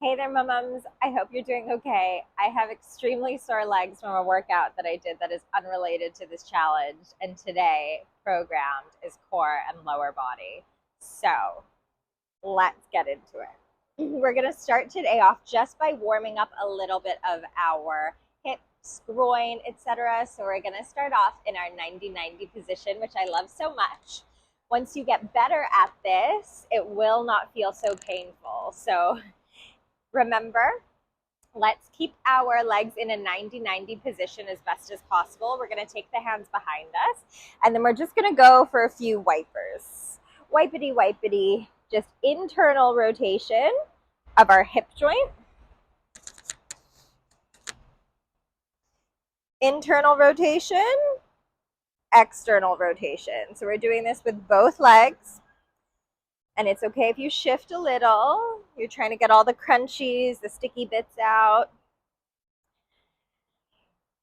Hey there, mums. I hope you're doing okay. I have extremely sore legs from a workout that I did that is unrelated to this challenge. And today, programmed is core and lower body. So let's get into it. We're going to start today off just by warming up a little bit of our hips, groin, etc. So we're going to start off in our 90-90 position, which I love so much. Once you get better at this, it will not feel so painful. So remember, let's keep our legs in a 90-90 position as best as possible. We're going to take the hands behind us, and then we're just going to go for a few wipers. Wipity, wipity, just internal rotation of our hip joint. Internal rotation, external rotation. So we're doing this with both legs. And it's okay if you shift a little. You're trying to get all the crunchies, the sticky bits out.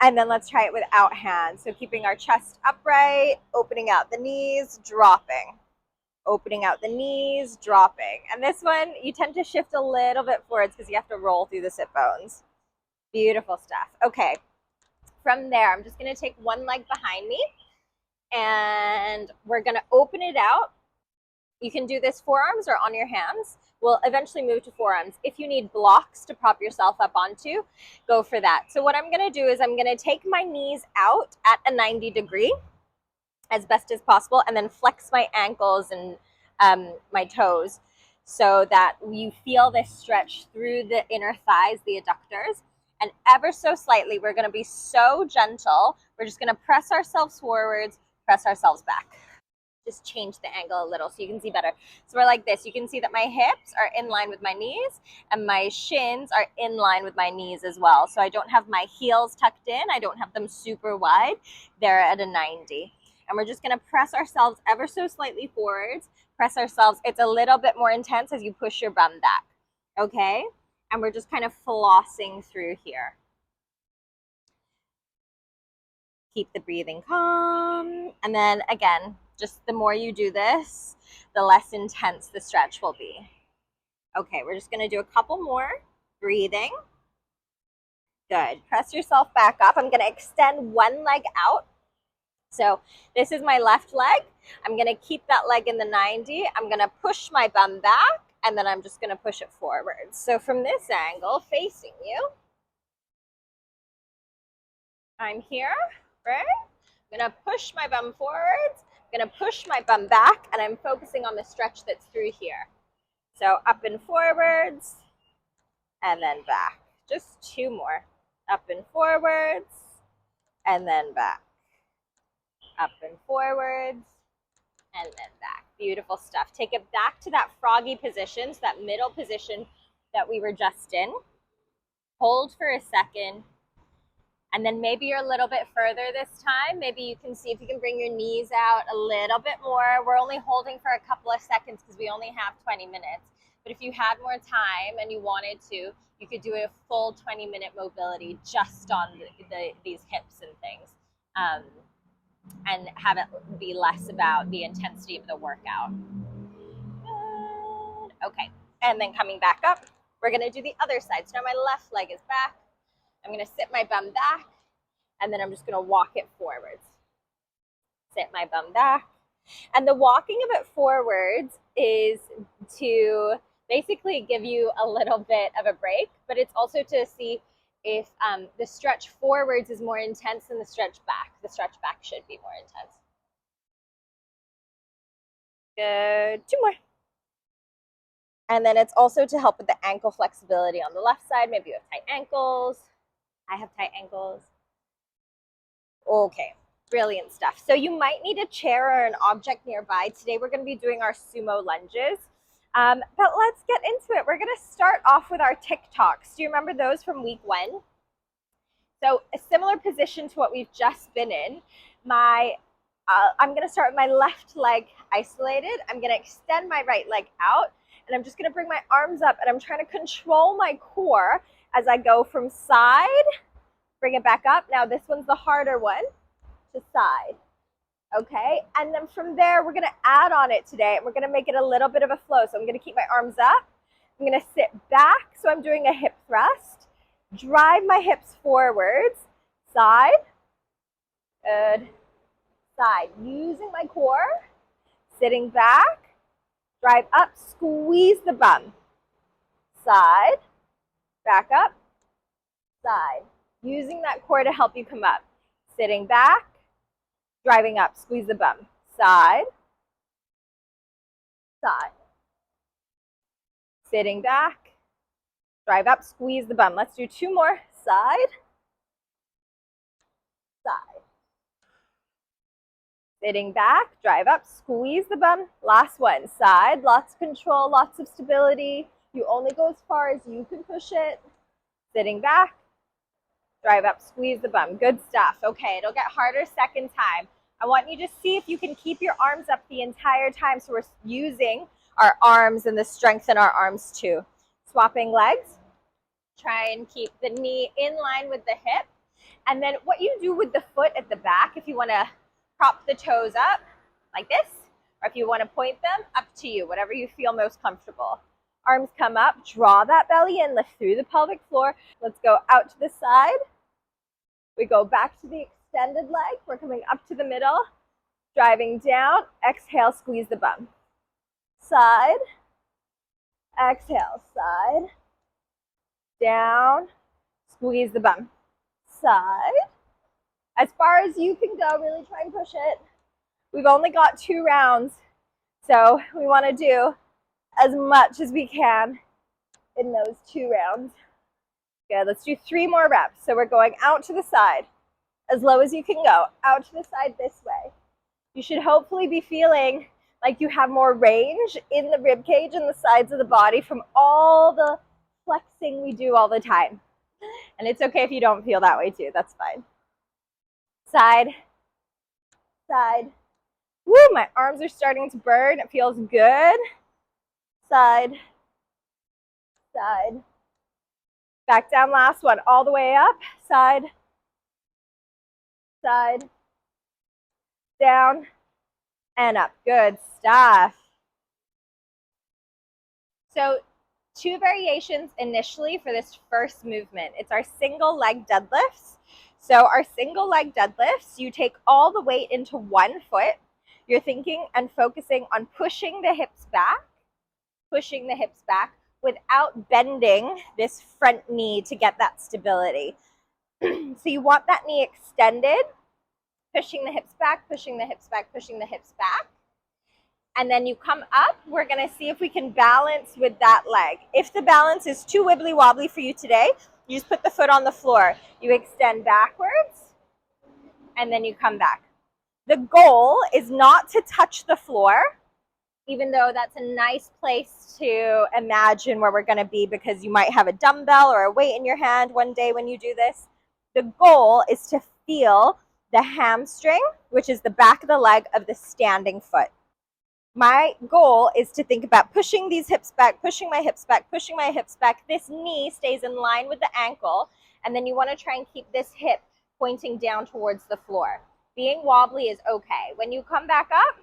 And then let's try it without hands. So keeping our chest upright, opening out the knees, dropping. Opening out the knees, dropping. And this one, you tend to shift a little bit forwards because you have to roll through the sit bones. Beautiful stuff. Okay. From there, I'm just going to take one leg behind me. And we're going to open it out. You can do this forearms or on your hands. We'll eventually move to forearms. If you need blocks to prop yourself up onto, go for that. So what I'm going to do is I'm going to take my knees out at a 90 degree as best as possible, and then flex my ankles and my toes so that you feel this stretch through the inner thighs, the adductors. And ever so slightly, we're going to be so gentle. We're just going to press ourselves forwards, press ourselves back. Just change the angle a little so you can see better. So we're like this. You can see that my hips are in line with my knees and my shins are in line with my knees as well. So I don't have my heels tucked in. I don't have them super wide. They're at a 90. And we're just going to press ourselves ever so slightly forwards. Press ourselves. It's a little bit more intense as you push your bum back. Okay? And we're just kind of flossing through here. Keep the breathing calm. And then again, just the more you do this, the less intense the stretch will be. Okay, we're just going to do a couple more. Breathing. Good. Press yourself back up. I'm going to extend one leg out. So this is my left leg. I'm going to keep that leg in the 90. I'm going to push my bum back, and then I'm just going to push it forward. So from this angle, facing you, I'm here, right? I'm going to push my bum forwards. I'm going to push my bum back, and I'm focusing on the stretch that's through here. So up and forwards, and then back. Just two more. Up and forwards, and then back. Up and forwards, and then back. Beautiful stuff. Take it back to that froggy position, so that middle position that we were just in. Hold for a second. And then maybe you're a little bit further this time. Maybe you can see if you can bring your knees out a little bit more. We're only holding for a couple of seconds because we only have 20 minutes. But if you had more time and you wanted to, you could do a full 20-minute mobility just on these hips and things. And have it be less about the intensity of the workout. Good. Okay. And then coming back up, we're going to do the other side. So now my left leg is back. I'm going to sit my bum back, and then I'm just going to walk it forwards. Sit my bum back. And the walking of it forwards is to basically give you a little bit of a break, but it's also to see if the stretch forwards is more intense than the stretch back. The stretch back should be more intense. Good. Two more. And then it's also to help with the ankle flexibility on the left side. Maybe you have tight ankles. I have tight ankles. Okay, brilliant stuff. So you might need a chair or an object nearby. Today we're going to be doing our sumo lunges. But let's get into it. We're going to start off with our TikToks. Do you remember those from week 1? So a similar position to what we've just been in. I'm going to start with my left leg isolated. I'm going to extend my right leg out, and I'm just going to bring my arms up, and I'm trying to control my core as I go from side, bring it back up. Now this one's the harder one, to side. Okay, and then from there, we're going to add on it today, and we're going to make it a little bit of a flow. So I'm going to keep my arms up, I'm gonna sit back, so I'm doing a hip thrust. Drive my hips forwards, side, good, side. Using my core, sitting back, drive up, squeeze the bum. Side, back up, side. Using that core to help you come up. Sitting back, driving up, squeeze the bum. Side, side. Sitting back, drive up, squeeze the bum. Let's do 2 more. Side, side. Sitting back, drive up, squeeze the bum. Last one. Side, lots of control, lots of stability. You only go as far as you can push it. Sitting back, drive up, squeeze the bum. Good stuff. Okay, it'll get harder second time. I want you to see if you can keep your arms up the entire time, so we're using our arms and the strength in our arms too. Swapping legs. Try and keep the knee in line with the hip. And then what you do with the foot at the back, if you want to prop the toes up like this, or if you want to point them, up to you, whatever you feel most comfortable. Arms come up, draw that belly in, lift through the pelvic floor. Let's go out to the side. We go back to the extended leg. We're coming up to the middle, driving down. Exhale, squeeze the bum. Side, exhale, side, down, squeeze the bum. Side, as far as you can go, really try and push it. We've only got 2 rounds, so we want to do as much as we can in those 2 rounds. Good, let's do 3 more reps. So we're going out to the side, as low as you can go, out to the side this way. You should hopefully be feeling like you have more range in the rib cage and the sides of the body from all the flexing we do all the time. And it's okay if you don't feel that way too, that's fine. Side, side. Woo, my arms are starting to burn. It feels good. Side, side. Back down, last one, all the way up. Side, side, down, and up. Good stuff. So 2 variations initially for this first movement. It's our single leg deadlifts. So our single leg deadlifts, you take all the weight into one foot. You're thinking and focusing on pushing the hips back without bending this front knee to get that stability. So you want that knee extended, pushing the hips back, pushing the hips back, pushing the hips back. And then you come up. We're going to see if we can balance with that leg. If the balance is too wibbly wobbly for you today, you just put the foot on the floor. You extend backwards, and then you come back. The goal is not to touch the floor, even though that's a nice place to imagine where we're going to be, because you might have a dumbbell or a weight in your hand one day when you do this. The goal is to feel the hamstring, which is the back of the leg of the standing foot. My goal is to think about pushing these hips back, pushing my hips back, pushing my hips back. This knee stays in line with the ankle, and then you want to try and keep this hip pointing down towards the floor. Being wobbly is okay. When you come back up,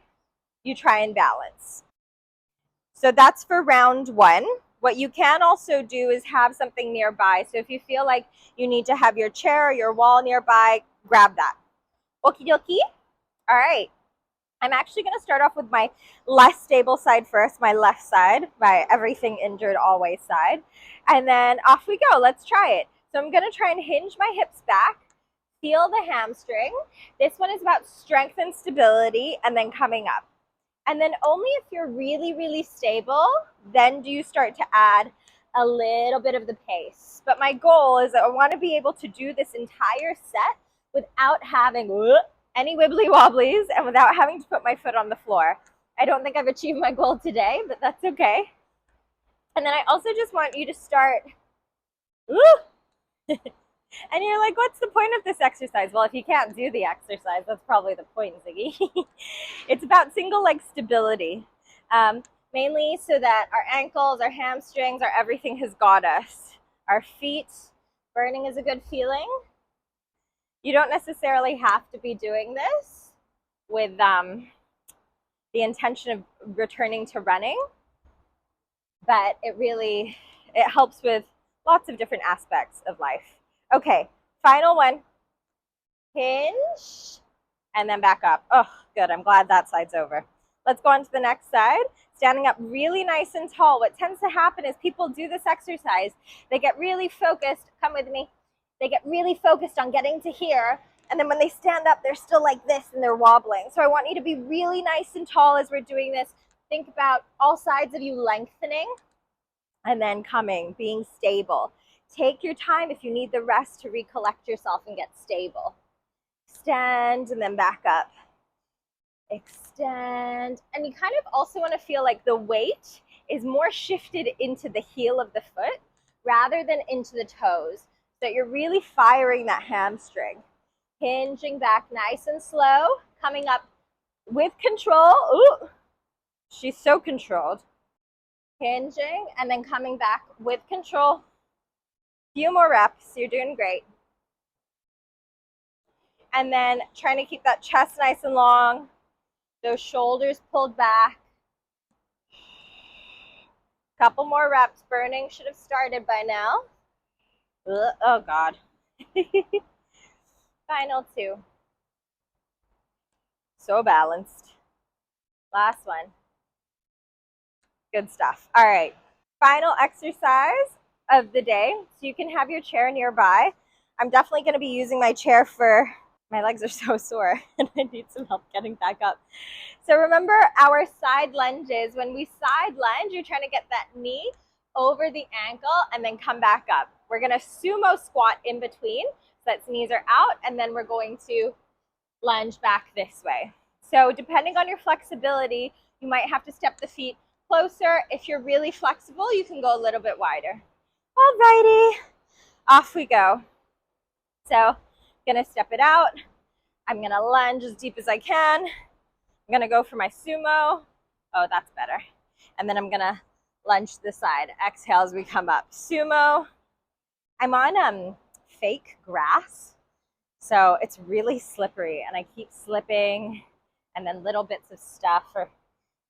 you try and balance. So that's for round 1. What you can also do is have something nearby. So if you feel like you need to have your chair or your wall nearby, grab that. Okie dokie. All right. I'm actually going to start off with my less stable side first, my left side, my everything injured always side. And then off we go. Let's try it. So I'm going to try and hinge my hips back, feel the hamstring. This one is about strength and stability, and then coming up. And then only if you're really, really stable, then do you start to add a little bit of the pace. But my goal is that I want to be able to do this entire set without having any wibbly wobblies and without having to put my foot on the floor. I don't think I've achieved my goal today, but that's okay. And then I also just want you to start, and you're like, what's the point of this exercise? Well, if you can't do the exercise, that's probably the point, Ziggy. It's about single leg stability, mainly so that our ankles, our hamstrings, our everything has got us. Our feet, burning is a good feeling. You don't necessarily have to be doing this with the intention of returning to running, but it helps with lots of different aspects of life. Okay, final one. Hinge, and then back up. Oh, good. I'm glad that side's over. Let's go on to the next side. Standing up really nice and tall. What tends to happen is people do this exercise. They get really focused. Come with me. They get really focused on getting to here. And then when they stand up, they're still like this and they're wobbling. So I want you to be really nice and tall as we're doing this. Think about all sides of you lengthening and then coming, being stable. Take your time if you need the rest to recollect yourself and get stable. Extend and then back up. Extend. And you kind of also want to feel like the weight is more shifted into the heel of the foot rather than into the toes, so that you're really firing that hamstring. Hinging back nice and slow, coming up with control. Ooh, she's so controlled. Hinging and then coming back with control. Few more reps, you're doing great. And then trying to keep that chest nice and long, those shoulders pulled back. Couple more reps. Burning should have started by now. Oh God. Final two. So balanced. Last one. Good stuff. All right. Final exercise of the day. So you can have your chair nearby. I'm definitely going to be using my chair for, my legs are so sore and I need some help getting back up. So remember our side lunges. When we side lunge, you're trying to get that knee over the ankle and then come back up. We're going to sumo squat in between, so that knees are out, and then we're going to lunge back this way. So depending on your flexibility, you might have to step the feet closer. If you're really flexible, you can go a little bit wider. Alrighty, off we go. So I'm gonna step it out. I'm gonna lunge as deep as I can. I'm gonna go for my sumo. Oh, that's better. And then I'm gonna lunge to the side. Exhale as we come up. Sumo. I'm on fake grass, so it's really slippery and I keep slipping, and then little bits of stuff, or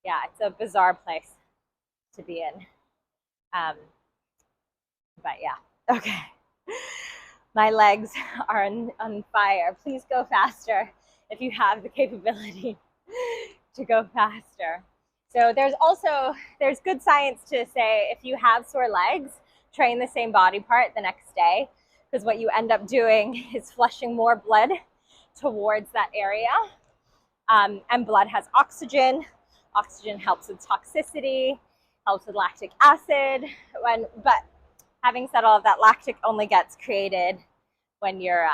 yeah, it's a bizarre place to be in. But yeah, okay. My legs are on fire. Please go faster if you have the capability to go faster. So there's good science to say if you have sore legs, train the same body part the next day, because what you end up doing is flushing more blood towards that area. And blood has oxygen. Oxygen helps with toxicity, helps with lactic acid. But having said all of that, lactic only gets created when you're,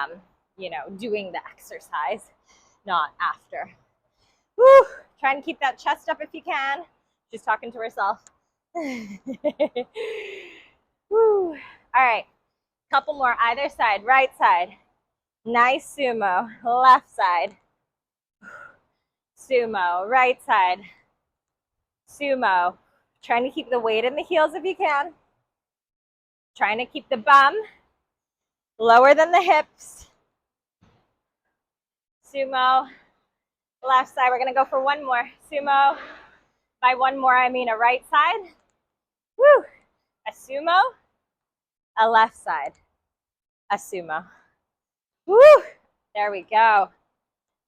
doing the exercise, not after. Woo! Try and keep that chest up if you can. She's talking to herself. Woo! All right, couple more either side. Right side, nice sumo. Left side, sumo. Right side, sumo. Trying to keep the weight in the heels if you can. Trying to keep the bum lower than the hips. Sumo. Left side, we're gonna go for one more. Sumo. By one more, I mean a right side. Woo! A sumo. A left side. A sumo. Woo! There we go.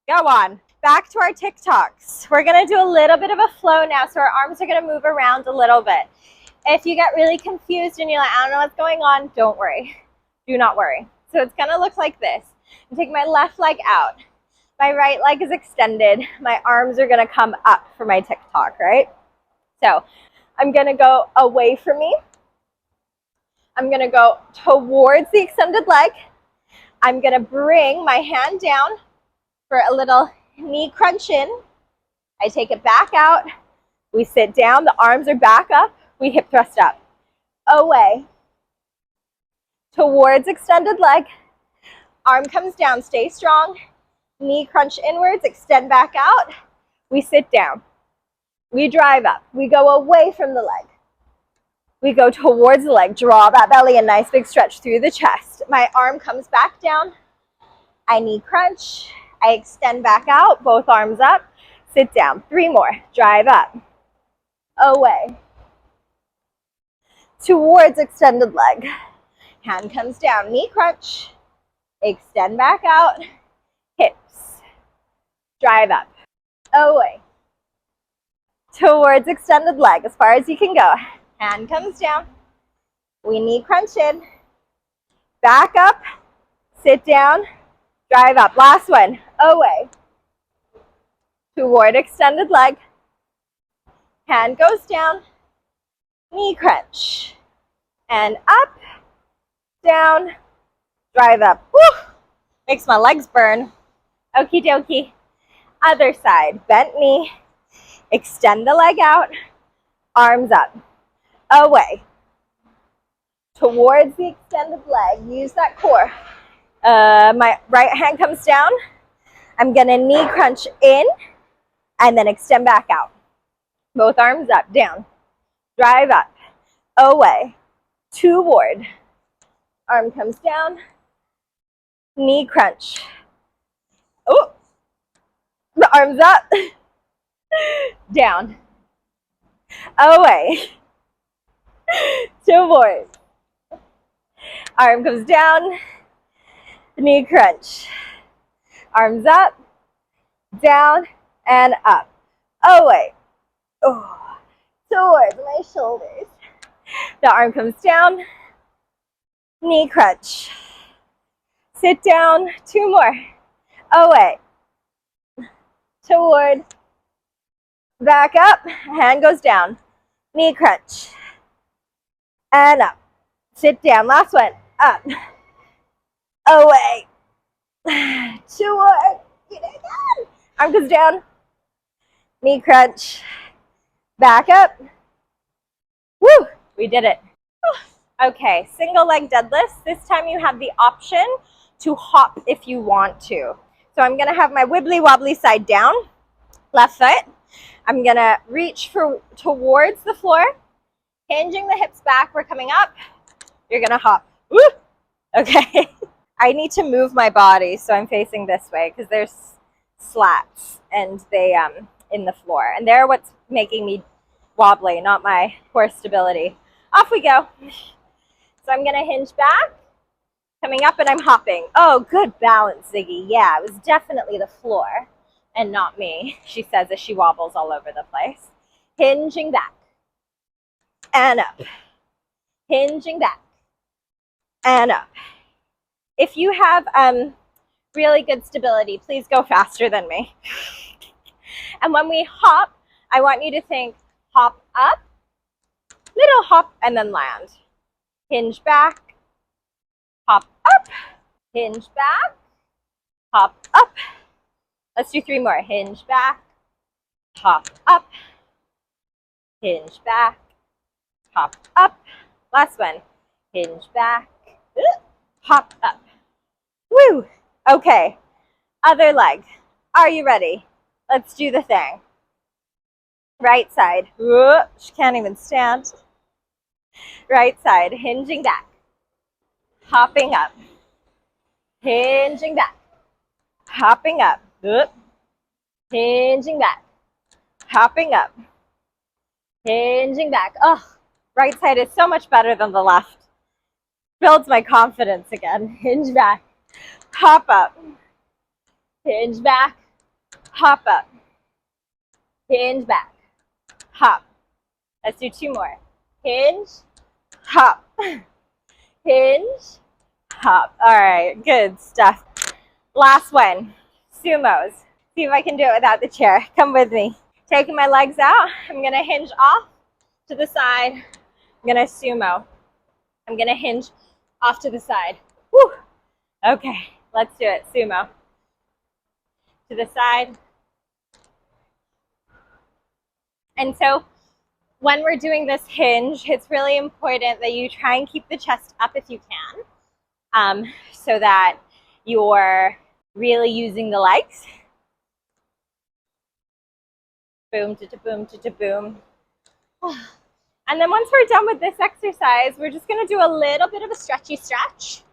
Go on. Back to our TikToks. We're gonna do a little bit of a flow now, so our arms are gonna move around a little bit. If you get really confused and you're like, I don't know what's going on, don't worry. Do not worry. So it's gonna look like this. I'm taking my left leg out. My right leg is extended. My arms are gonna come up for my TikTok, right? So I'm gonna go away from me. I'm gonna go towards the extended leg. I'm gonna bring my hand down for a little knee crunch in. I take it back out. We sit down, the arms are back up. We hip thrust up. Away. Towards extended leg. Arm comes down, stay strong. Knee crunch inwards, extend back out. We sit down. We drive up. We go away from the leg. We go towards the leg. Draw that belly, a nice big stretch through the chest. My arm comes back down. I knee crunch. I extend back out, both arms up. Sit down. 3 more. Drive up. Away. towards extended leg. Hand comes down, knee crunch, extend back out, hips, drive up, away, towards extended leg as far as you can go. Hand comes down, we knee crunch in, back up, sit down, drive up. Last one, away, toward extended leg, hand goes down, knee crunch, and up, down, drive up. Woo! Makes my legs burn. Okie dokie. Other side, bent knee, extend the leg out, arms up, away, towards the extended leg. Use that core. My right hand comes down. I'm gonna knee crunch in and then extend back out. Both arms up, down, drive up, away, toward. Arm comes down, knee crunch. Oh, the arms up, down, away, toward. Arm comes down, knee crunch. Arms up, down, and up, away, oh, towards my shoulders. The arm comes down, knee crunch. Sit down, 2 more, away, toward, back up, hand goes down, knee crunch, and up. Sit down, last one, up, away, toward, arm goes down, knee crunch, back up. Woo, we did it. Okay, single leg deadlifts. This time you have the option to hop if you want to. So I'm gonna have my wibbly wobbly side down, left foot. I'm gonna reach towards the floor, hinging the hips back. We're coming up. You're gonna hop. Woo! Okay. I need to move my body, so I'm facing this way because there's slats and they in the floor, and they're what's making me wobbly, not my core stability. Off we go. So I'm gonna hinge back, coming up, and I'm hopping. Oh, good balance, Ziggy. Yeah, it was definitely the floor and not me, she says as she wobbles all over the place. Hinging back and up, hinging back and up. If you have really good stability, please go faster than me. And when we hop, I want you to think hop up, little hop, and then land. Hinge back, hop up, hinge back, hop up. Let's do 3 more. Hinge back, hop up, hinge back, hop up. Last one. Hinge back, hop up. Woo! Okay, other leg. Are you ready? Let's do the thing. Right side. Whoa, she can't even stand. Right side, hinging back, hopping up, hinging back, hopping up, hinging back, hopping up, hinging back. Oh, right side is so much better than the left. Builds my confidence again. Hinge back, hop up, hinge back, hop up, hinge back, hop. Let's do 2 more. Hinge, hop, hinge, hop. All right, good stuff. Last one, sumos. See if I can do it without the chair. Come with me. Taking my legs out, I'm gonna hinge off to the side. I'm gonna sumo. I'm gonna hinge off to the side. Woo. Okay, let's do it, sumo. To the side. And so, when we're doing this hinge, it's really important that you try and keep the chest up if you can, so that you're really using the legs. Boom, boom, boom. And then once we're done with this exercise, we're just gonna do a little bit of a stretchy stretch,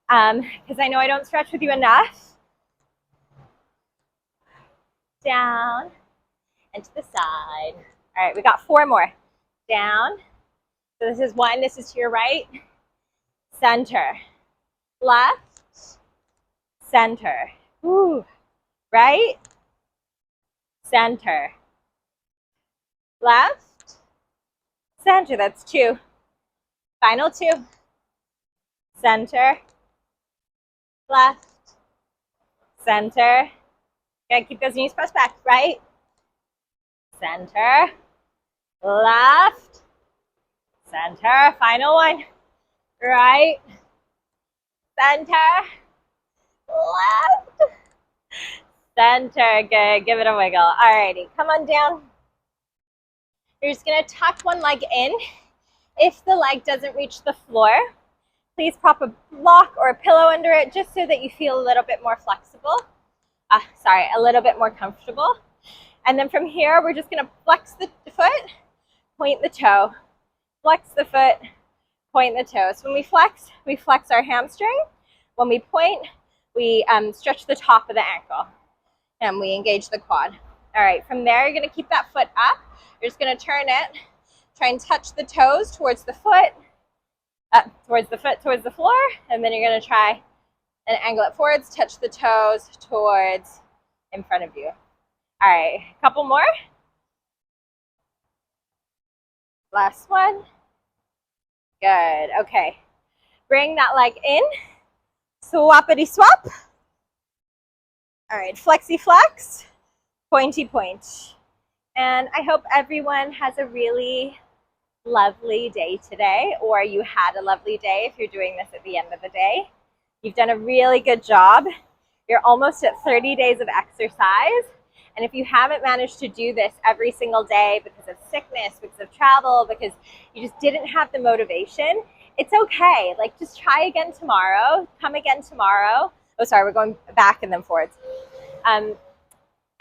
because I know I don't stretch with you enough. Down and to the side. All right, we got 4 more. Down, So this is one, this is to your right, center, left, center, ooh, right, center, left, center, that's 2. Final 2, center, left, center. Okay, keep those knees pressed back, right, center, left, center. Final one, right, center, left, center. Good, give it a wiggle. Alrighty, come on down. You're just gonna tuck one leg in. If the leg doesn't reach the floor, please prop a block or a pillow under it just so that you feel a little bit more flexible. A little bit more comfortable. And then from here, we're just gonna flex the foot, point the toe. Flex the foot, point the toe. So when we flex our hamstring. When we point, we stretch the top of the ankle and we engage the quad. All right, from there, you're gonna keep that foot up. You're just gonna turn it, try and touch the toes towards the foot, towards the floor, and then you're gonna try and angle it forwards, touch the toes towards in front of you. All right, a couple more. Last one. Good, okay. Bring that leg in, swappity swap. All right, flexi flex, pointy point. And I hope everyone has a really lovely day today, or you had a lovely day if you're doing this at the end of the day. You've done a really good job. You're almost at 30 days of exercise. And if you haven't managed to do this every single day because of sickness, because of travel, because you just didn't have the motivation, it's okay. Like, just try again tomorrow, come again tomorrow. Oh, sorry, we're going back and then forwards.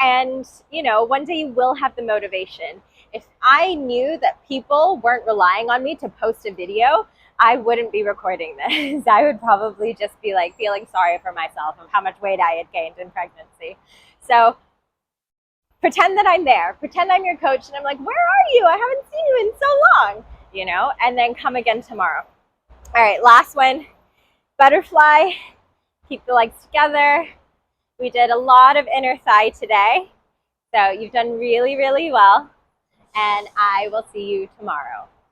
And, you know, one day you will have the motivation. If I knew that people weren't relying on me to post a video, I wouldn't be recording this. I would probably just be like feeling sorry for myself of how much weight I had gained in pregnancy. So pretend that I'm there. Pretend I'm your coach and I'm like, where are you? I haven't seen you in so long, you know, and then come again tomorrow. All right, last one, butterfly. Keep the legs together. We did a lot of inner thigh today. So you've done really, really well. And I will see you tomorrow.